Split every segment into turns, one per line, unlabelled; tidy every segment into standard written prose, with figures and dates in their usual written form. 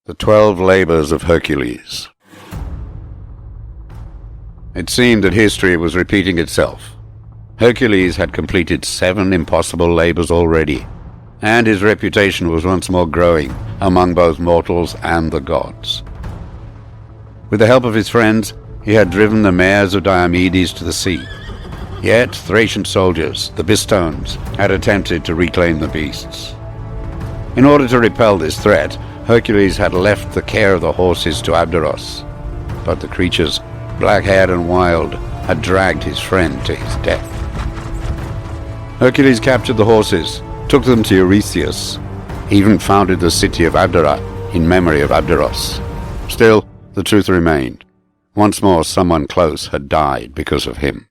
The 12 Labors of Hercules. It seemed that history was repeating itself. Hercules had completed 7 impossible labors already, and his reputation was once more growing among both mortals and the gods. With the help of his friends, he had driven the mares of Diomedes to the sea. Yet Thracian soldiers, the Bistones, had attempted to reclaim the beasts. In order to repel this threat, Hercules had left the care of the horses to Abderos, but the creatures, black-haired and wild, had dragged his friend to his death. Hercules captured the horses, took them to Eurystheus, even founded the city of Abdera in memory of Abderos. Still, the truth remained. Once more someone close had died because of him.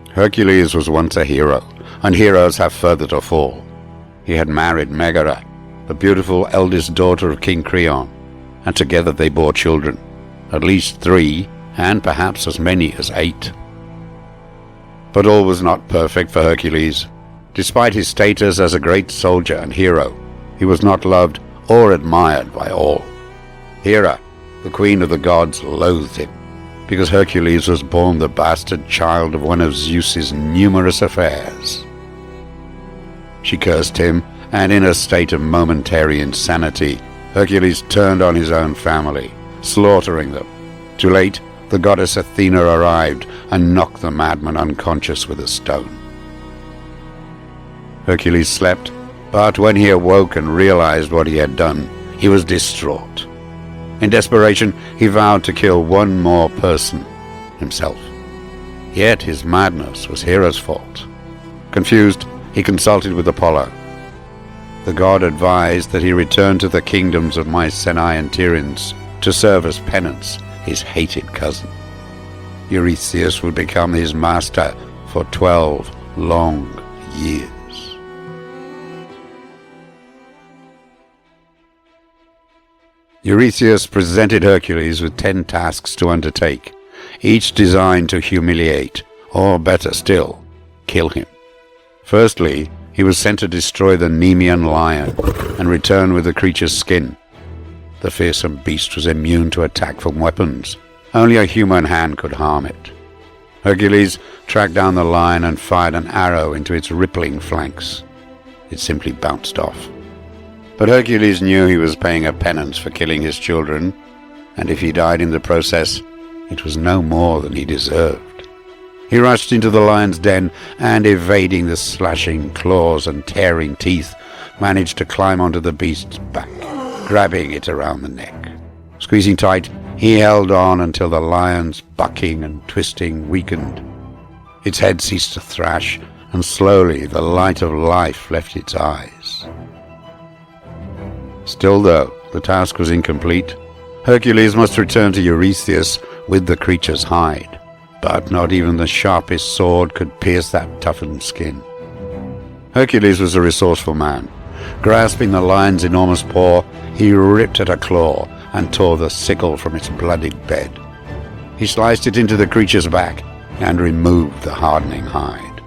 Hercules was once a hero, and heroes have further to fall. He had married Megara, the beautiful eldest daughter of King Creon, and together they bore children, at least 3, and perhaps as many as 8. But all was not perfect for Hercules. Despite his status as a great soldier and hero, he was not loved or admired by all. Hera, the queen of the gods, loathed him, because Hercules was born the bastard child of one of Zeus's numerous affairs. She cursed him, and in a state of momentary insanity, Hercules turned on his own family, slaughtering them. Too late, the goddess Athena arrived and knocked the madman unconscious with a stone. Hercules slept, but when he awoke and realized what he had done, he was distraught. In desperation, he vowed to kill one more person, himself. Yet his madness was Hera's fault. Confused, he consulted with Apollo. The god advised that he return to the kingdoms of Mycenae and Tiryns to serve as penance his hated cousin. Eurystheus would become his master for 12 long years. Eurystheus presented Hercules with 10 tasks to undertake, each designed to humiliate, or better still, kill him. Firstly, he was sent to destroy the Nemean lion and return with the creature's skin. The fearsome beast was immune to attack from weapons. Only a human hand could harm it. Hercules tracked down the lion and fired an arrow into its rippling flanks. It simply bounced off. But Hercules knew he was paying a penance for killing his children, and if he died in the process, it was no more than he deserved. He rushed into the lion's den and, evading the slashing claws and tearing teeth, managed to climb onto the beast's back, grabbing it around the neck. Squeezing tight, he held on until the lion's bucking and twisting weakened. Its head ceased to thrash, and slowly the light of life left its eyes. Still, though, the task was incomplete. Hercules must return to Eurystheus with the creature's hide. But not even the sharpest sword could pierce that toughened skin. Hercules was a resourceful man. Grasping the lion's enormous paw, he ripped at a claw and tore the sickle from its bloodied bed. He sliced it into the creature's back and removed the hardening hide.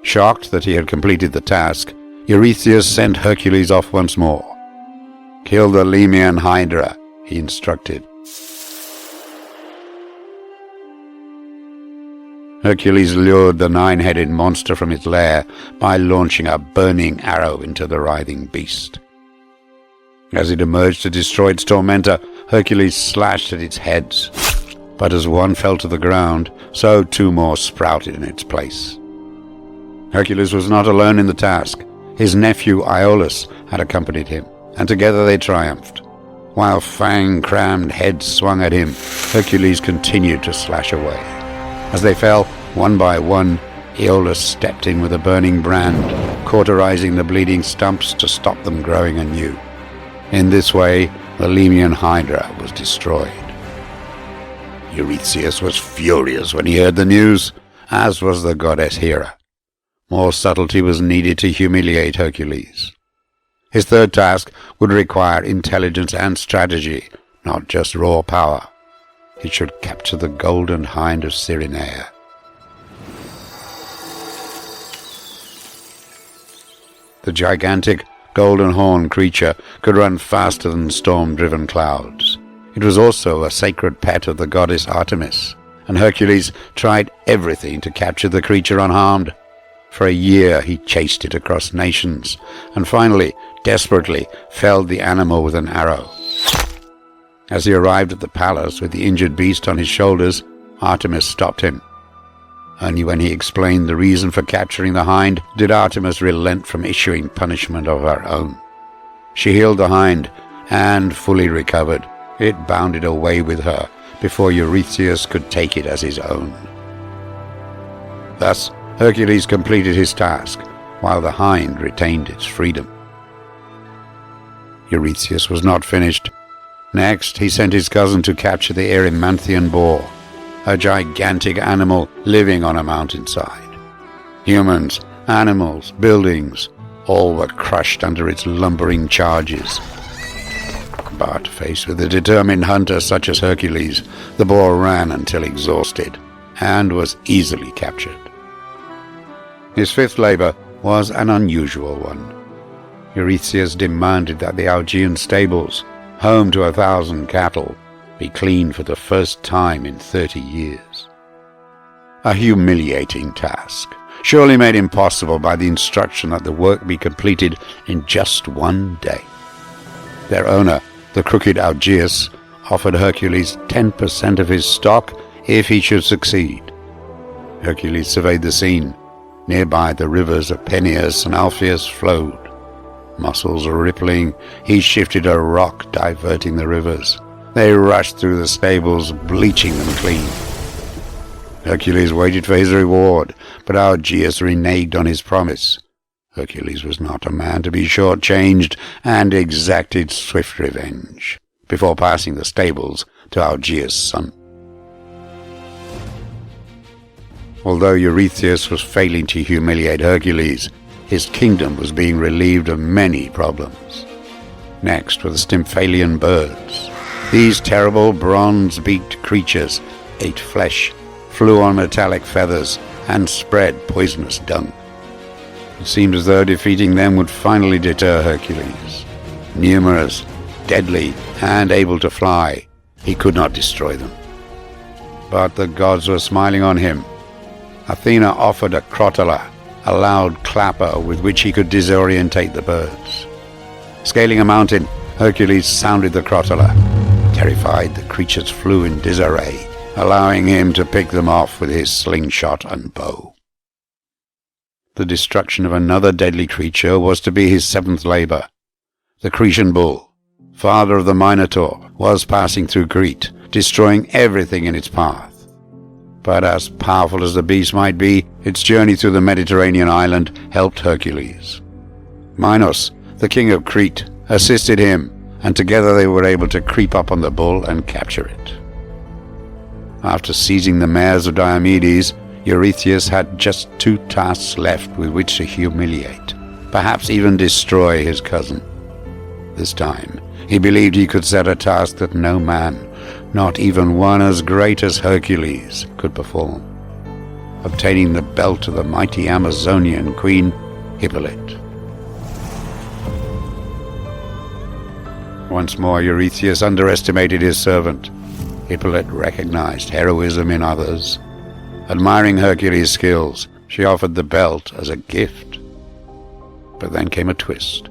Shocked that he had completed the task, Eurystheus sent Hercules off once more. "Kill the Nemean Hydra," he instructed. Hercules lured the 9-headed monster from its lair by launching a burning arrow into the writhing beast. As it emerged to destroy its tormentor, Hercules slashed at its heads. But as one fell to the ground, so 2 more sprouted in its place. Hercules was not alone in the task. His nephew Iolaus had accompanied him, and together they triumphed. While fang-crammed heads swung at him, Hercules continued to slash away. As they fell, one by one, Iolaus stepped in with a burning brand, cauterizing the bleeding stumps to stop them growing anew. In this way, the Nemean Hydra was destroyed. Eurystheus was furious when he heard the news, as was the goddess Hera. More subtlety was needed to humiliate Hercules. His third task would require intelligence and strategy, not just raw power. He should capture the golden hind of Cyrenaia. The gigantic golden horn creature could run faster than storm-driven clouds. It was also a sacred pet of the goddess Artemis, and Hercules tried everything to capture the creature unharmed. For a year he chased it across nations, and finally, desperately, felled the animal with an arrow. As he arrived at the palace with the injured beast on his shoulders, Artemis stopped him. Only when he explained the reason for capturing the hind did Artemis relent from issuing punishment of her own. She healed the hind, and, fully recovered, it bounded away with her before Eurystheus could take it as his own. Thus, Hercules completed his task, while the hind retained its freedom. Eurystheus was not finished. Next, he sent his cousin to capture the Erymanthian boar, a gigantic animal living on a mountainside. Humans, animals, buildings, all were crushed under its lumbering charges. But faced with a determined hunter such as Hercules, the boar ran until exhausted, and was easily captured. His fifth labor was an unusual one. Eurystheus demanded that the Augean stables, home to 1,000 cattle, be cleaned for the first time in 30 years. A humiliating task, surely made impossible by the instruction that the work be completed in just one day. Their owner, the crooked Augeas, offered Hercules 10% of his stock if he should succeed. Hercules surveyed the scene. Nearby the rivers of Peneus and Alpheus flowed. Muscles rippling, he shifted a rock, diverting the rivers. They rushed through the stables, bleaching them clean. Hercules waited for his reward, but Augeas reneged on his promise. Hercules was not a man to be short-changed, and exacted swift revenge, before passing the stables to Augeas' son. Although Eurystheus was failing to humiliate Hercules, his kingdom was being relieved of many problems. Next were the Stymphalian birds. These terrible bronze-beaked creatures ate flesh, flew on metallic feathers, and spread poisonous dung. It seemed as though defeating them would finally deter Hercules. Numerous, deadly, and able to fly, he could not destroy them. But the gods were smiling on him. Athena offered a crotola, a loud clapper with which he could disorientate the birds. Scaling a mountain, Hercules sounded the crotola. Terrified, the creatures flew in disarray, allowing him to pick them off with his slingshot and bow. The destruction of another deadly creature was to be his seventh labor. The Cretan bull, father of the Minotaur, was passing through Crete, destroying everything in its path. But as powerful as the beast might be, its journey through the Mediterranean island helped Hercules. Minos, the king of Crete, assisted him, and together they were able to creep up on the bull and capture it. After seizing the mares of Diomedes, Eurystheus had just 2 tasks left with which to humiliate, perhaps even destroy his cousin. This time, he believed he could set a task that no man, not even one as great as Hercules, could perform: obtaining the belt of the mighty Amazonian queen, Hippolyte. Once more Eurystheus underestimated his servant. Hippolyte recognized heroism in others. Admiring Hercules' skills, she offered the belt as a gift. But then came a twist.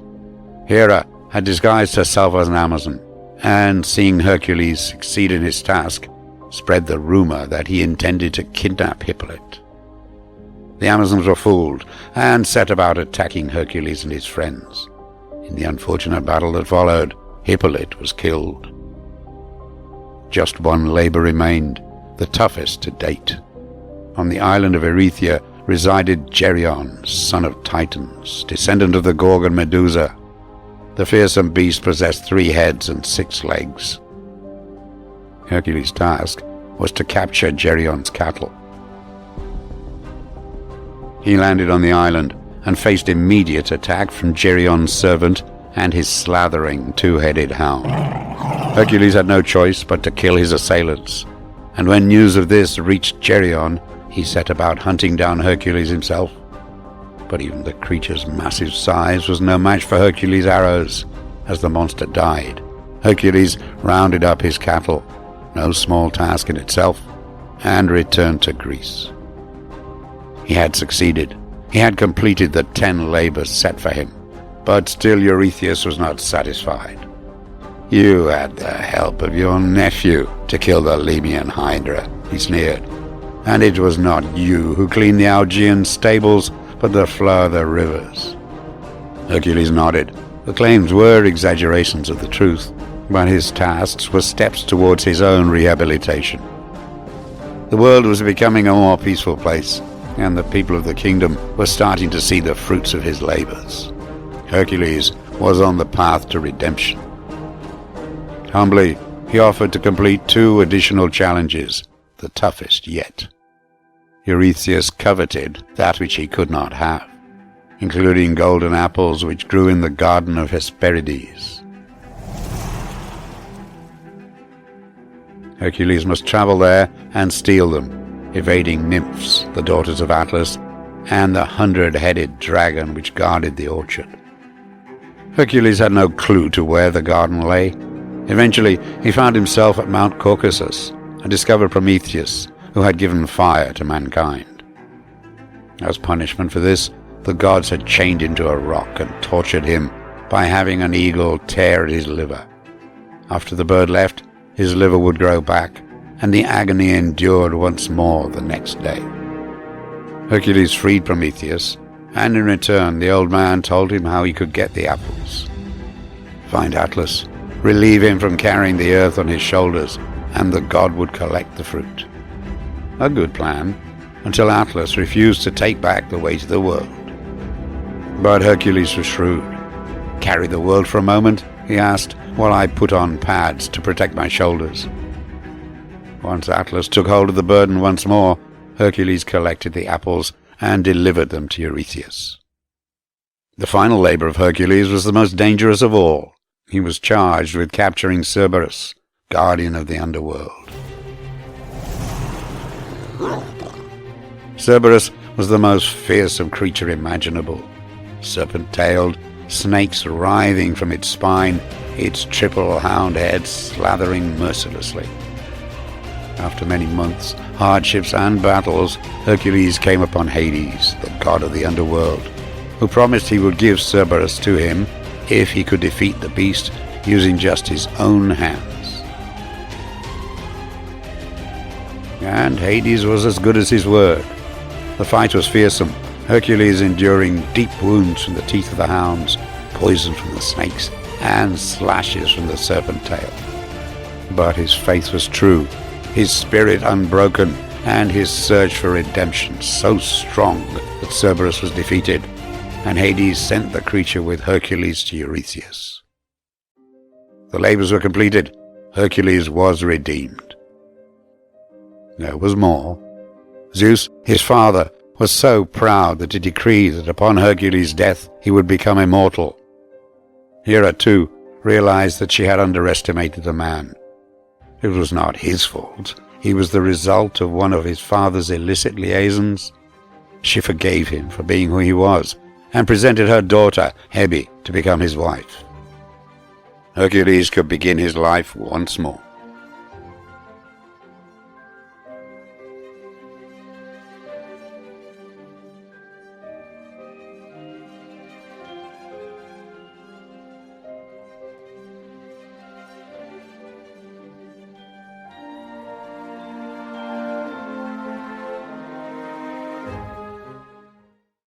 Hera had disguised herself as an Amazon, and seeing Hercules succeed in his task, spread the rumor that he intended to kidnap Hippolyte. The Amazons were fooled, and set about attacking Hercules and his friends. In the unfortunate battle that followed, Hippolyte was killed. Just one labor remained, the toughest to date. On the island of Erythea resided Geryon, son of Titans, descendant of the Gorgon Medusa. The fearsome beast possessed 3 heads and 6 legs. Hercules' task was to capture Geryon's cattle. He landed on the island and faced immediate attack from Geryon's servant and his slathering 2-headed hound. Hercules had no choice but to kill his assailants, and when news of this reached Geryon, he set about hunting down Hercules himself. but even the creature's massive size was no match for Hercules' arrows. As the monster died, Hercules rounded up his cattle, no small task in itself, and returned to Greece. He had succeeded. He had completed the 10 labors set for him, but still Eurystheus was not satisfied. "You had the help of your nephew to kill the Lemnian Hydra," he sneered. "And it was not you who cleaned the Augean stables, but the flow of the rivers." Hercules nodded. The claims were exaggerations of the truth, but his tasks were steps towards his own rehabilitation. The world was becoming a more peaceful place, and the people of the kingdom were starting to see the fruits of his labors. Hercules was on the path to redemption. Humbly, he offered to complete 2 additional challenges, the toughest yet. Eurystheus coveted that which he could not have, including golden apples which grew in the garden of Hesperides. Hercules must travel there and steal them, evading nymphs, the daughters of Atlas, and the 100-headed dragon which guarded the orchard. Hercules had no clue to where the garden lay. Eventually, he found himself at Mount Caucasus and discovered Prometheus, who had given fire to mankind. As punishment for this, the gods had chained him to a rock and tortured him by having an eagle tear at his liver. After the bird left, his liver would grow back, and the agony endured once more the next day. Hercules freed Prometheus, and in return the old man told him how he could get the apples. Find Atlas, relieve him from carrying the earth on his shoulders, and the god would collect the fruit. A good plan, until Atlas refused to take back the weight of the world. But Hercules was shrewd. "Carry the world for a moment?" he asked, "while I put on pads to protect my shoulders." Once Atlas took hold of the burden once more, Hercules collected the apples and delivered them to Eurystheus. The final labor of Hercules was the most dangerous of all. He was charged with capturing Cerberus, guardian of the underworld. Cerberus was the most fearsome creature imaginable. Serpent-tailed, snakes writhing from its spine, its triple hound head slathering mercilessly. After many months, hardships and battles, Hercules came upon Hades, the god of the underworld, who promised he would give Cerberus to him if he could defeat the beast using just his own hands. And Hades was as good as his word. The fight was fearsome, Hercules enduring deep wounds from the teeth of the hounds, poison from the snakes, and slashes from the serpent tail. But his faith was true, his spirit unbroken, and his search for redemption so strong that Cerberus was defeated, and Hades sent the creature with Hercules to Eurystheus. The labors were completed. Hercules was redeemed. There was more. Zeus, his father, was so proud that he decreed that upon Hercules' death he would become immortal. Hera, too, realized that she had underestimated the man. It was not his fault. He was the result of one of his father's illicit liaisons. She forgave him for being who he was, and presented her daughter, Hebe, to become his wife. Hercules could begin his life once more.